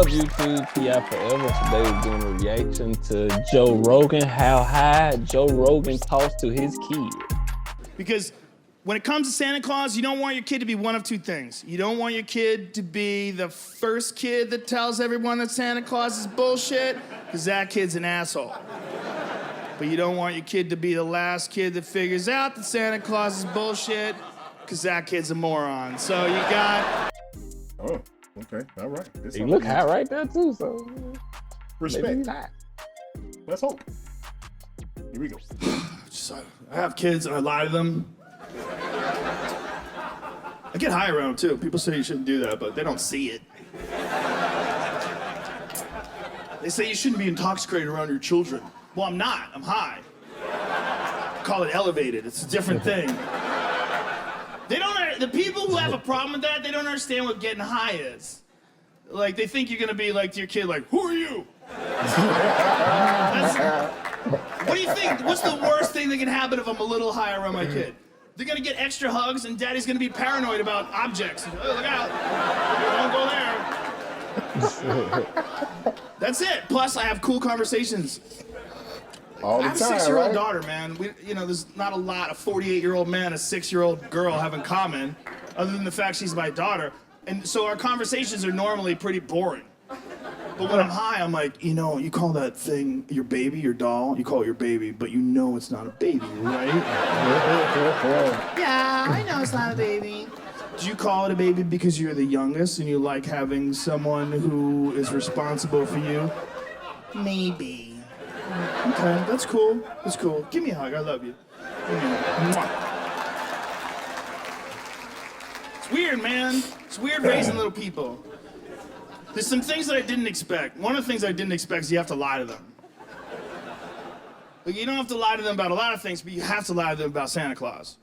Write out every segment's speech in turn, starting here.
up, YouTube? PI Forever. Today we're doing a reaction to Joe Rogan. How high Joe Rogan talks to his kid. Because when it comes to Santa Claus, you don't want your kid to be one of two things. You don't want your kid to be the first kid that tells everyone that Santa Claus is bullshit, because that kid's an asshole. But you don't want your kid to be the last kid that figures out that Santa Claus is bullshit, because that kid's a moron. So you got... Oh, okay, all right. He look high right there too, so respect. maybe he's high. Let's hope. Here we go. I have kids and I lie to them. I get high around them too. People say you shouldn't do that, but they don't see it. They say you shouldn't be intoxicated around your children. Well, I'm not. I'm high. Call it elevated. It's a different thing. The people who have a problem with that, they don't understand what getting high is. Like, they think you're gonna be like to your kid, like, who are you? What do you think? What's the worst thing that can happen if I'm a little high around my kid? They're gonna get extra hugs and daddy's gonna be paranoid about objects. Oh, look out. Don't go there. That's it. Plus, I have cool conversations. All the I have a time, 6-year-old right? daughter, man. There's not a lot a 48-year-old man and a 6-year-old girl have in common, other than the fact she's my daughter. And so our conversations are normally pretty boring. But when I'm high, I'm like, you call that thing your baby, your doll, you call it your baby, but you know it's not a baby, right? Yeah, I know it's not a baby. Do you call it a baby because you're the youngest and you like having someone who is responsible for you? Maybe. Okay, that's cool. That's cool. Give me a hug. I love you. It's weird, man. It's weird raising little people. There's some things that I didn't expect. One of the things I didn't expect is you have to lie to them. Like, you don't have to lie to them about a lot of things, but you have to lie to them about Santa Claus.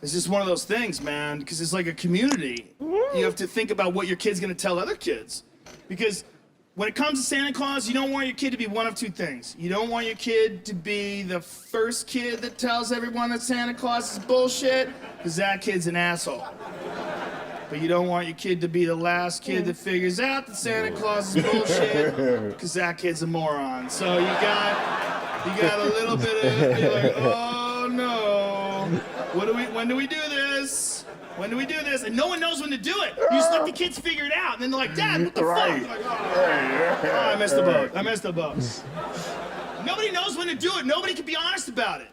It's just one of those things, man, because it's like a community. You have to think about what your kid's gonna tell other kids. Because when it comes to Santa Claus, you don't want your kid to be one of two things. You don't want your kid to be the first kid that tells everyone that Santa Claus is bullshit, because that kid's an asshole. But you don't want your kid to be the last kid that figures out that Santa Claus is bullshit, because that kid's a moron. So you got a little bit of, you're like, oh no, when do we do this? When do we do this? And no one knows when to do it. You just let the kids figure it out, and then they're like, Dad, what the fuck? Like, oh, I missed the boat. I missed the boat. Nobody knows when to do it. Nobody can be honest about it.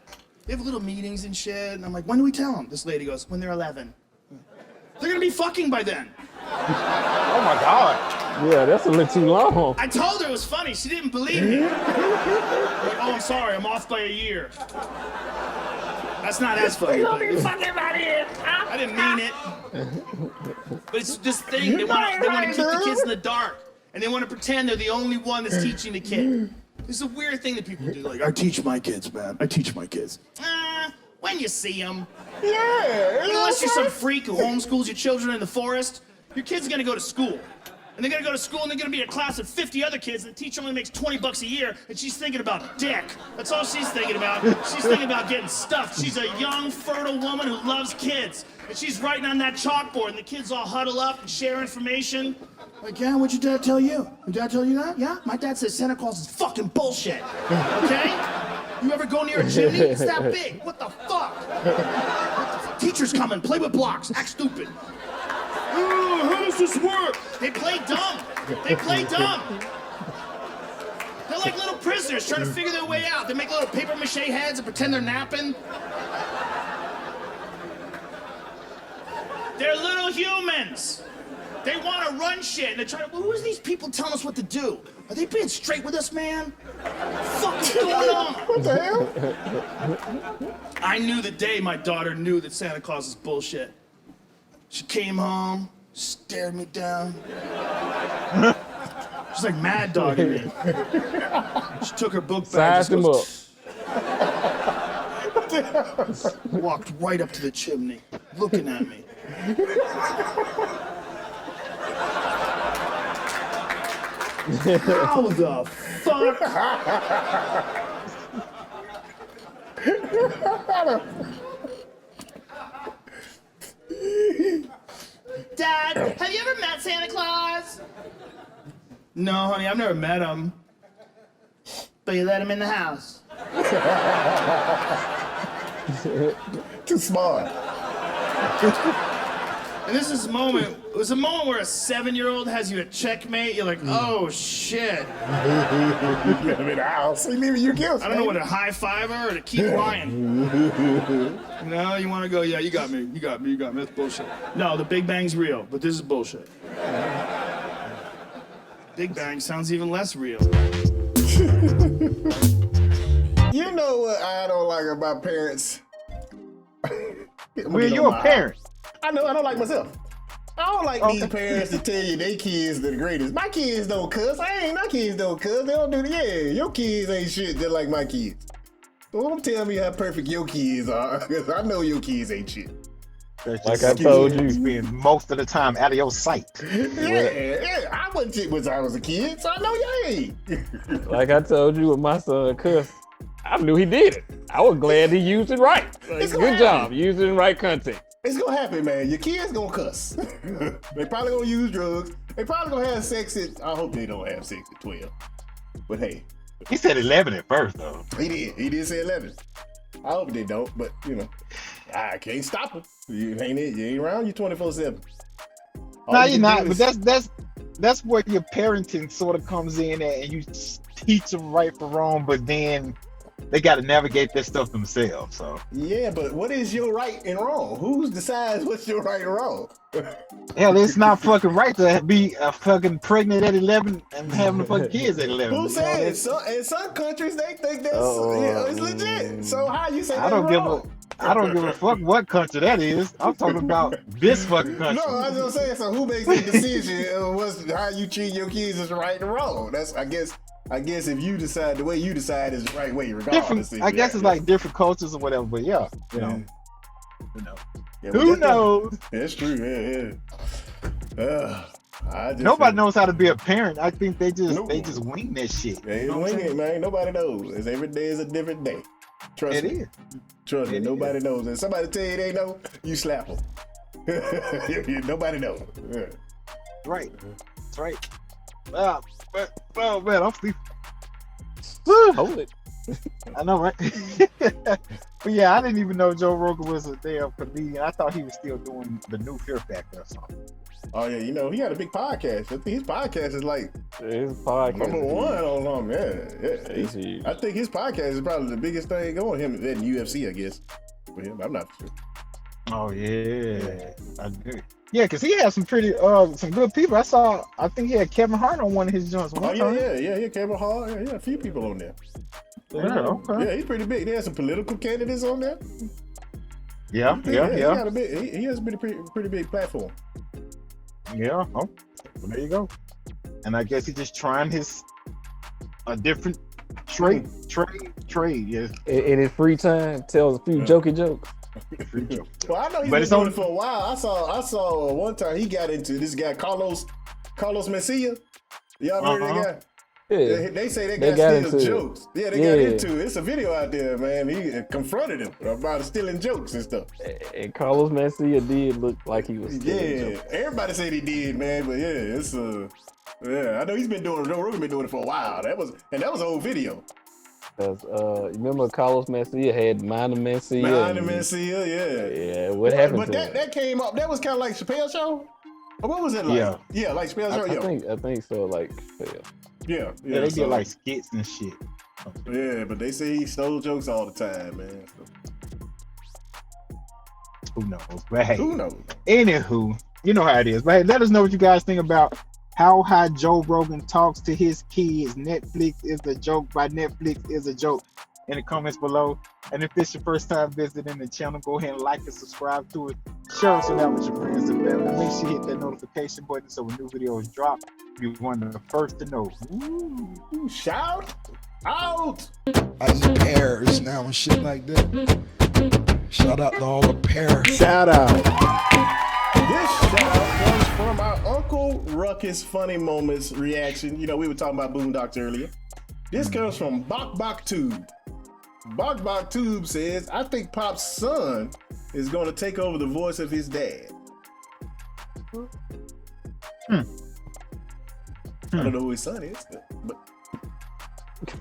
They have little meetings and shit, and I'm like, when do we tell them? This lady goes, when they're 11. They're gonna be fucking by then. Oh my God. Yeah, that's a little too long. I told her it was funny. She didn't believe me. Like, oh, I'm sorry. I'm off by a year. That's not as funny. I didn't mean it. But it's this thing. They want to keep the kids in the dark, and they want to pretend they're the only one that's teaching the kid. This is a weird thing that people do. Like, I teach my kids, man. I teach my kids. When you see them. Yeah. Unless you're some freak who homeschools your children in the forest, your kid's gonna go to school. And they're gonna go to school and they're gonna be in a class of 50 other kids, and the teacher only makes $20 a year, and she's thinking about dick. That's all she's thinking about. She's thinking about getting stuffed. She's a young, fertile woman who loves kids. And she's writing on that chalkboard, and the kids all huddle up and share information. Like, yeah, what'd your dad tell you? Your dad tell you that? Yeah? My dad says Santa Claus is fucking bullshit. Okay? You ever go near a chimney? It's that big. What the fuck? Teachers come and play with blocks. Act stupid. Oh, how does this work? They play dumb. They play dumb. They're like little prisoners trying to figure their way out. They make little paper mache heads and pretend they're napping. They're little humans. They want to run shit, and they're trying to, well, who's these people telling us what to do? Are they being straight with us, man? What the fuck is going on? What the hell? I knew the day my daughter knew that Santa Claus is bullshit. She came home, stared me down. She's like mad dogging me. She took her book bag, Sized him up. walked right up to the chimney, looking at me. How the fuck? Dad, have you ever met Santa Claus? No, honey, I've never met him. But you let him in the house. Too smart. And this is a moment. It was a moment where a 7-year-old has you at checkmate. You're like, oh shit. You let him in the house. He leaving you kills. I don't know what to high five her or to keep lying. No, you want to go? Yeah, you got me. You got me. You got me. That's bullshit. No, the Big Bang's real, but this is bullshit. Big Bang sounds even less real. You know what I don't like about parents? Well, you're a parent. I know, I don't like myself. I don't like these parents to tell you they kids are the greatest. My kids don't cuss. My kids don't cuss. They don't do the, your kids ain't shit just like my kids. So don't tell me how perfect your kids are, because I know your kids ain't shit. Like I told you. Spend most of the time out of your sight. Yeah, I wasn't shit when I was a kid, so I know you ain't. Like I told you with my son cuss, I knew he did it. I was glad he used it right. Like, good job, use it in right context. It's gonna happen, man. Your kids gonna cuss. They probably gonna use drugs. They probably gonna have sex at, I hope they don't have sex at 12. But hey. He said 11 at first, though. He did say 11. I hope they don't, but you know, I can't stop them. You ain't around you 24/7. No, you're not. But that's where your parenting sort of comes in at, and you teach them right from wrong, but then they got to navigate that stuff themselves. So yeah, but what is your right and wrong? Who decides what's your right and wrong? hell, it's not fucking right to be fucking pregnant at 11 and having the fucking kids at 11. Who said it? So, in some countries they think that's it's legit. So how you say I don't give a fuck what country that is. I'm talking about this fucking country. No, I was just saying. So who makes the decision of how you treat your kids is right and wrong? That's I guess if you decide the way you decide is the right way, regardless. I guess it's like different cultures or whatever. But yeah, you know. Yeah, Who knows? That's true. Yeah. Nobody knows how to be a parent. I think they just wing that shit. They wing it, man. Nobody knows. Every day is a different day. Trust me. Trust me. Nobody knows. And somebody tell you they know, you slap them. Nobody knows. Yeah. Right. That's right. Well, man, I'm sleeping. Hold it. I know, right? But yeah, I didn't even know Joe Rogan was a damn comedian. I thought he was still doing the new Fear Factor or something. Oh yeah, you know he got a big podcast. I think his podcast is like his podcast number one on yeah. I think his podcast is probably the biggest thing going. Him in UFC, I guess. For him, I'm not sure. Oh yeah, I do. Yeah, because he had some pretty some good people. I think he had Kevin Hart on one of his joints. Yeah, Kevin Hart. Yeah, a few people on there. Yeah, okay. Yeah, he's pretty big. They had some political candidates on there. Yeah. He has a pretty big platform. Yeah. Oh, well, there you go. And I guess he's just trying a different trade. Yeah. In his free time, tells a few jokey jokes. Well, I know he's been doing it for a while. I saw one time he got into this guy Carlos Mencia. Y'all heard of that guy? Yeah. They say that guy steals jokes. Yeah, they got into it. It's a video out there, man. He confronted him about stealing jokes and stuff. And Carlos Mencia did look like he was stealing jokes. Everybody said he did, man. But yeah, it's I know Joe Rogan been doing it for a while. That was an old video. Cause remember Carlos Mencia had Minor Mencia. Yeah. What happened to him? That came up. That was kind of like Chappelle's show. Or what was it like? Yeah, like Chappelle's show. I think so. Like Chappelle. Yeah, they did like skits and shit. Yeah, but they say he stole jokes all the time, man. Who knows? But hey, who knows? Anywho, you know how it is. But hey, let us know what you guys think about how high Joe Rogan talks to his kids. Netflix is a joke. By Netflix is a joke. In the comments below. And if it's your first time visiting the channel, go ahead and like and subscribe to it. Share us out with your friends and family. Make sure you hit that notification button so when new videos drop, you're one of the first to know. Ooh, shout out! I eat pears now and shit like that. Shout out to all the pears. Shout out. This shout out comes from our Uncle Ruckus Funny Moments reaction. You know, we were talking about Boondocks earlier. This comes from Bok Tube. Bok Tube says, I think Pop's son is going to take over the voice of his dad. I don't know who his son is, but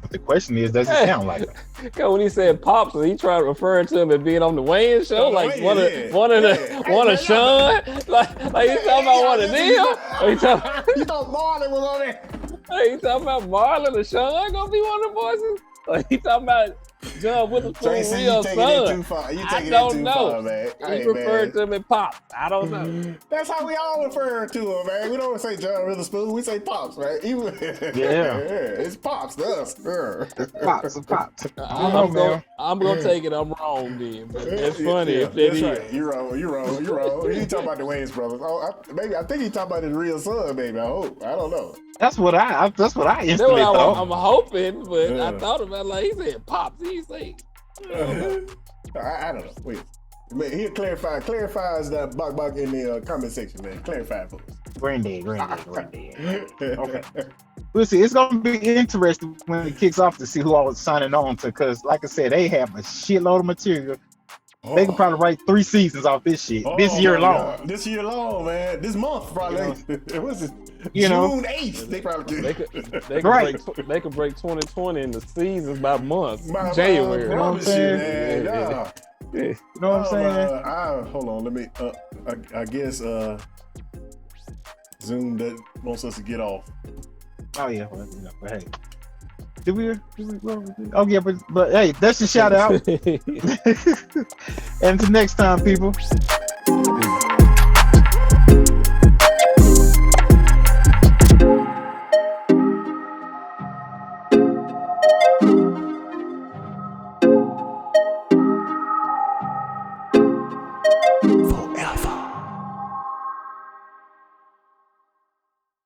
The question is, does it sound like him? Cause when he said Pops, he tried to refer to him as being on the Wayne show, On the like Wayne, one yeah. of one of Sean, like he talking about one of them. Or he talking, you thought Marlon was on there? he talking about Marlon or Sean gonna be one of the voices. Like he talking about John Witherspoon's Tracy, real you taking it son. too far. You I taking it don't too know. far, man. He Hey, referred man. to him as Pops. I don't know. That's how we all refer to him, man. We don't say John Witherspoon. We say Pops, right? Even, it's Pops to us. Pops. I'm gonna take it. I'm wrong then, but it's funny if it that's is. right. You're wrong. You talking about the Wayans brothers? Oh, I think he talking about his real son. Maybe I hope. I don't know. That's what I That's instantly what thought. I'm hoping, but I Yeah. thought about like he said Pops. He say I don't know. Wait. Man, he'll clarifies that bug in the comment section, man. Clarify for us. Granddad. Okay. We'll see. It's gonna be interesting when it kicks off to see who all is signing on to, because like I said, they have a shitload of material. They could probably write 3 seasons off this shit this year my long. God. This year long, man. This month probably. What's it? You know. June 8th. They probably they could Right. break 2020 into seasons by months. My January. promise you, man. Yeah. Nah. You know what I'm saying? Hold on. Let me. I guess Zoom that wants us to get off. Oh yeah, well, but hey. Did we? Oh yeah, but hey, that's your shout out. And until next time, people.